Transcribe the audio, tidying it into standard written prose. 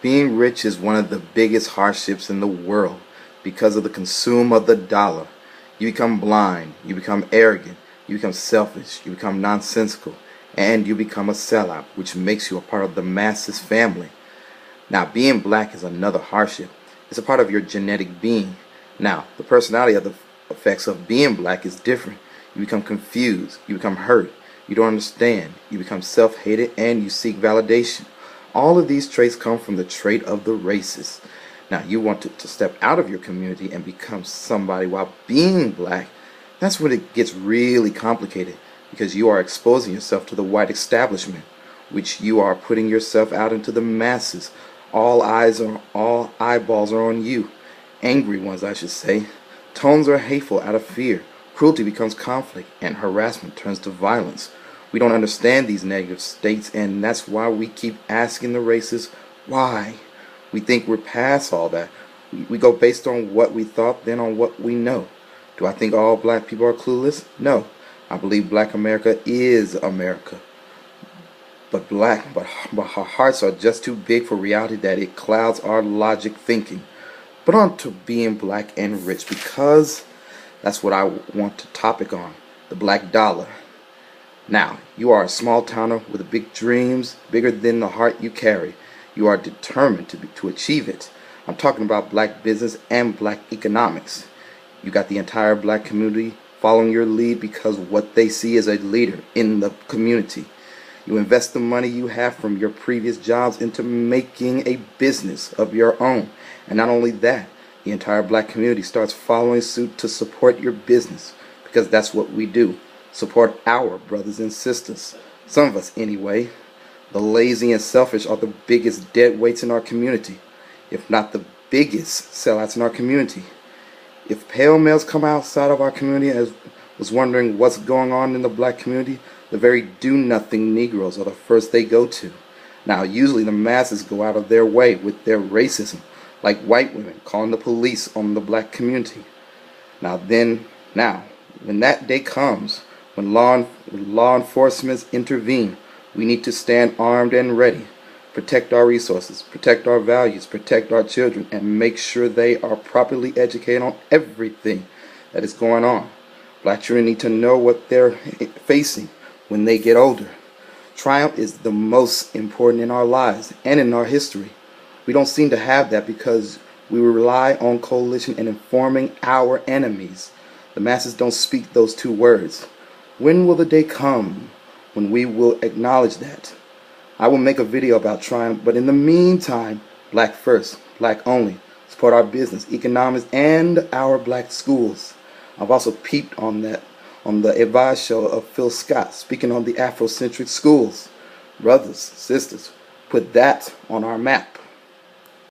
Being rich is one of the biggest hardships in the world because of the consume of the dollar. You become blind, you become arrogant, you become selfish, you become nonsensical, and you become a sellout, which makes you a part of the masses family. Now, being black is another hardship. It's a part of your genetic being. Now, the personality of the effects of being black is different. You become confused, you become hurt, you don't understand, you become self-hated, and you seek validation. All of these traits come from the trait of the racist. Now, you want to step out of your community and become somebody while being black. That's when it gets really complicated because you are exposing yourself to the white establishment, which you are putting yourself out into the masses. All eyeballs are on you. Angry ones, I should say. Tones are hateful out of fear. Cruelty becomes conflict, and harassment turns to violence. We don't understand these negative states, and that's why we keep asking the racists why. We think we're past all that. We go based on what we thought, then on what we know. Do I think all black people are clueless? No. I believe black America is America. But our hearts are just too big for reality that it clouds our logic thinking. But on to being black and rich, because that's what I want to topic on. The black dollar. Now, you are a small towner with big dreams, bigger than the heart you carry. You are determined to achieve it. I'm talking about black business and black economics. You got the entire black community following your lead because what they see as a leader in the community. You invest the money you have from your previous jobs into making a business of your own. And not only that, the entire black community starts following suit to support your business, because that's what we do. Support our brothers and sisters. Some of us anyway. The lazy and selfish are the biggest dead weights in our community, if not the biggest sellouts in our community. If pale males come outside of our community and was wondering what's going on in the black community, the very do-nothing Negroes are the first they go to. Now, usually the masses go out of their way with their racism, like white women calling the police on the black community. Now, when that day comes, when law enforcement intervene, we need to stand armed and ready, protect our resources, protect our values, protect our children, and make sure they are properly educated on everything that is going on. Black children need to know what they're facing when they get older. Triumph is the most important in our lives and in our history. We don't seem to have that because we rely on coalition and informing our enemies. The masses don't speak those two words. When will the day come when we will acknowledge that? I will make a video about triumph, but in the meantime, black first, black only. Support our business, economics, and our black schools. I've also peeped on the Advice show of Phil Scott speaking on the Afrocentric schools. Brothers, sisters, put that on our map.